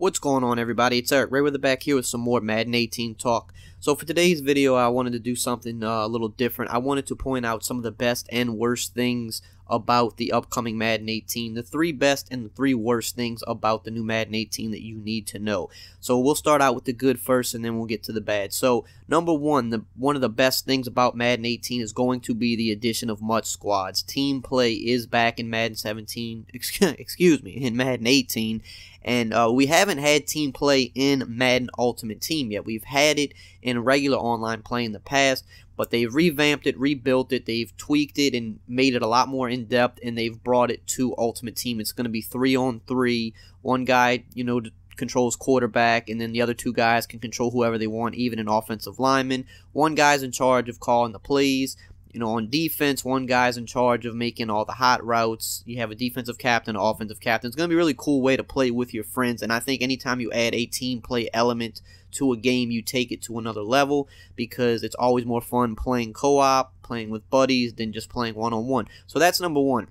What's going on, everybody? It's EricRayweather back here with some more Madden 18 talk. So for today's video, I wanted to do something a little different. I wanted to point out some of the best and worst things about the upcoming Madden 18. The 3 best and the 3 worst things about the new Madden 18 that you need to know. So we'll start out with the good first, and then we'll get to the bad. So number one, one of the best things about Madden 18 is going to be the addition of MUT squads. Team play is back in Madden 17. Excuse me, in Madden 18. And we haven't had team play in Madden Ultimate Team yet. We've had it in regular online play in the past, but they've revamped it, rebuilt it, they've tweaked it, and made it a lot more in-depth, and they've brought it to Ultimate Team. It's going to be 3-on-3. One guy, controls quarterback, and then the other 2 guys can control whoever they want, even an offensive lineman. One guy's in charge of calling the plays. On defense, one guy's in charge of making all the hot routes. You have a defensive captain, an offensive captain. It's going to be a really cool way to play with your friends, and I think anytime you add a team play element to a game, you take it to another level, because it's always more fun playing co-op, playing with buddies, than just playing one-on-one. So that's number one.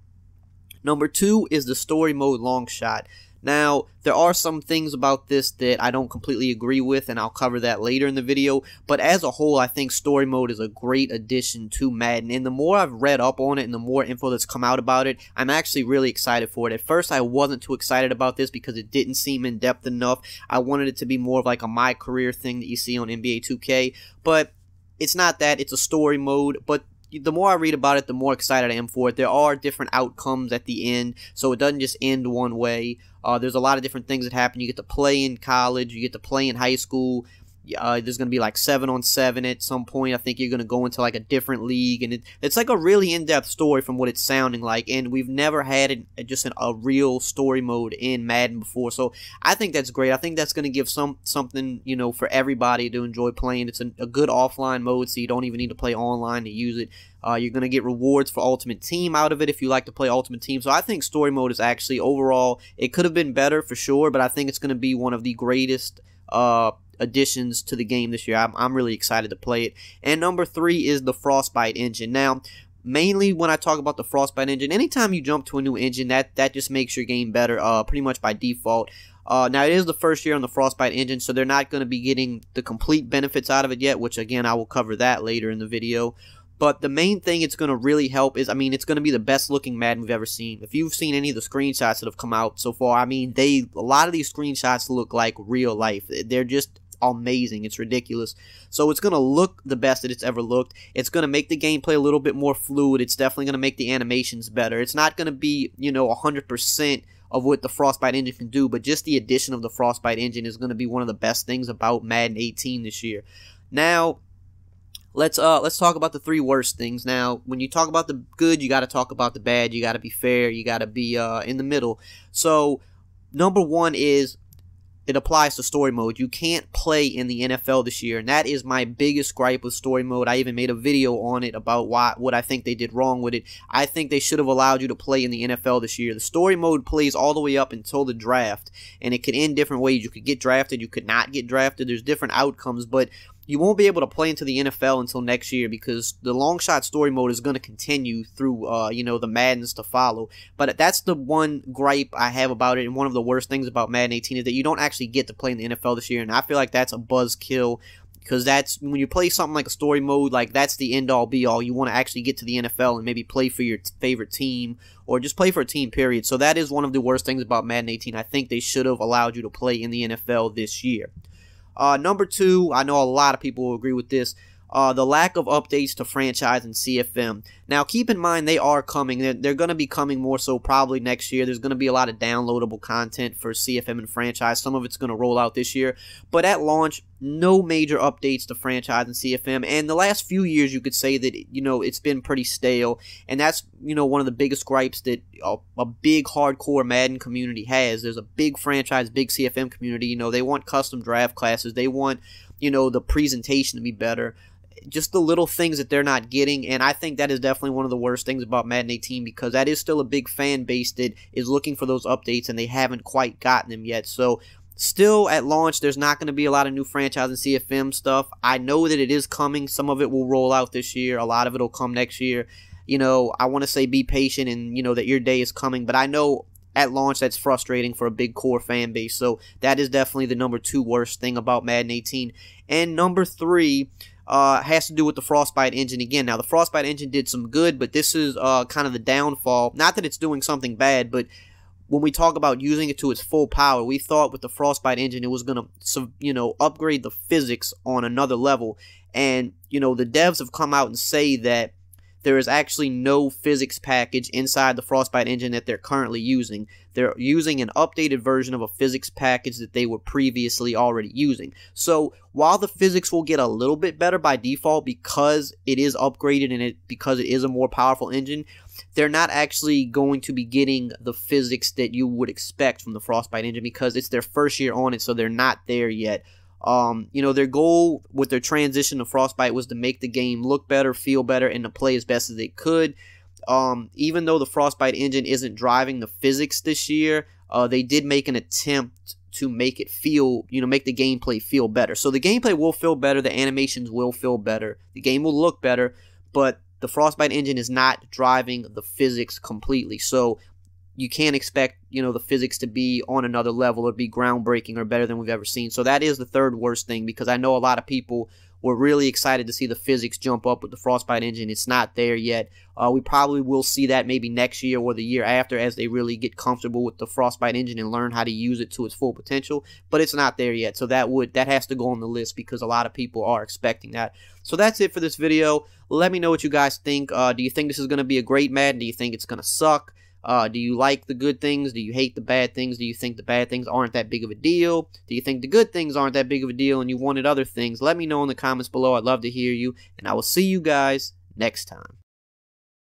Number 2 is the story mode long shot. Now, there are some things about this that I don't completely agree with, and I'll cover that later in the video, but as a whole, I think story mode is a great addition to Madden, and the more I've read up on it and the more info that's come out about it, I'm actually really excited for it. At first, I wasn't too excited about this because it didn't seem in-depth enough. I wanted it to be more of like a My Career thing that you see on NBA 2K, but it's not that. It's a story mode, but the more I read about it, the more excited I am for it. There are different outcomes at the end, so it doesn't just end one way. There's a lot of different things that happen. You get to play in college. You get to play in high school. There's going to be like 7-on-7 at some point. I think you're going to go into like a different league, and it's like a really in-depth story from what it's sounding like, and we've never had just a real story mode in Madden before, so I think that's great. I think that's going to give something for everybody to enjoy playing. It's a good offline mode, so you don't even need to play online to use it. You're going to get rewards for Ultimate Team out of it if you like to play Ultimate Team. So I think story mode is actually, overall, it could have been better for sure, but I think it's going to be one of the greatest additions to the game this year. I'm really excited to play it. And number 3 is the Frostbite engine. Now, mainly when I talk about the Frostbite engine, anytime you jump to a new engine, that just makes your game better pretty much by default. Now, it is the first year on the Frostbite engine, so they're not going to be getting the complete benefits out of it yet, which, again, I will cover that later in the video. But the main thing it's going to really help is, it's going to be the best looking Madden we've ever seen. If you've seen any of the screenshots that have come out so far, a lot of these screenshots look like real life. They're just amazing. It's ridiculous. So it's going to look the best that it's ever looked. It's going to make the gameplay a little bit more fluid. It's definitely going to make the animations better. It's not going to be, 100% of what the Frostbite engine can do, but just the addition of the Frostbite engine is going to be one of the best things about Madden 18 this year. Now, let's talk about the 3 worst things. Now, when you talk about the good, you got to talk about the bad. You got to be fair. You got to be in the middle. So, number 1 is it applies to story mode. You can't play in the NFL this year, and that is my biggest gripe with story mode. I even made a video on it about what I think they did wrong with it. I think they should have allowed you to play in the NFL this year. The story mode plays all the way up until the draft, and it could end different ways. You could get drafted, you could not get drafted. There's different outcomes, but you won't be able to play into the NFL until next year, because the long shot story mode is going to continue through, the Maddens to follow. But that's the one gripe I have about it, and one of the worst things about Madden 18 is that you don't actually get to play in the NFL this year, and I feel like that's a buzzkill, because that's, when you play something like a story mode, like, that's the end-all, be-all. You want to actually get to the NFL and maybe play for your favorite team, or just play for a team, period. So that is one of the worst things about Madden 18. I think they should have allowed you to play in the NFL this year. Number 2, I know a lot of people will agree with this, the lack of updates to franchise and CFM. Now, keep in mind, they are coming. They're going to be coming more so probably next year. There's going to be a lot of downloadable content for CFM and franchise. Some of it's going to roll out this year. But at launch, no major updates to franchise and CFM. And the last few years, you could say that, it's been pretty stale. And that's, one of the biggest gripes that a big hardcore Madden community has. There's a big franchise, big CFM community. They want custom draft classes. They want, the presentation to be better. Just the little things that they're not getting, and I think that is definitely one of the worst things about Madden 18, because that is still a big fan base that is looking for those updates, and they haven't quite gotten them yet. So, still at launch, there's not going to be a lot of new franchise and CFM stuff. I know that it is coming. Some of it will roll out this year. A lot of it will come next year. I want to say be patient, and, that your day is coming, but I know at launch, that's frustrating for a big core fan base. So that is definitely the number 2 worst thing about Madden 18. And number 3 has to do with the Frostbite engine again. Now, the Frostbite engine did some good, but this is kind of the downfall. Not that it's doing something bad, but when we talk about using it to its full power, we thought with the Frostbite engine it was going to, upgrade the physics on another level. And, the devs have come out and say that there is actually no physics package inside the Frostbite engine that they're currently using. They're using an updated version of a physics package that they were previously already using. So while the physics will get a little bit better by default because it is upgraded and because it is a more powerful engine, they're not actually going to be getting the physics that you would expect from the Frostbite engine because it's their first year on it, so they're not there yet. Their goal with their transition to Frostbite was to make the game look better, feel better, and to play as best as they could. Even though the Frostbite engine isn't driving the physics this year, they did make an attempt to make it feel, make the gameplay feel better. So the gameplay will feel better, the animations will feel better, the game will look better, but the Frostbite engine is not driving the physics completely. So you can't expect, the physics to be on another level or be groundbreaking or better than we've ever seen. So that is the third worst thing, because I know a lot of people were really excited to see the physics jump up with the Frostbite engine. It's not there yet. We probably will see that maybe next year or the year after as they really get comfortable with the Frostbite engine and learn how to use it to its full potential. But it's not there yet. So that has to go on the list because a lot of people are expecting that. So that's it for this video. Let me know what you guys think. Do you think this is going to be a great Madden? Do you think it's going to suck? Do you like the good things? Do you hate the bad things? Do you think the bad things aren't that big of a deal? Do you think the good things aren't that big of a deal and you wanted other things? Let me know in the comments below. I'd love to hear you, and I will see you guys next time.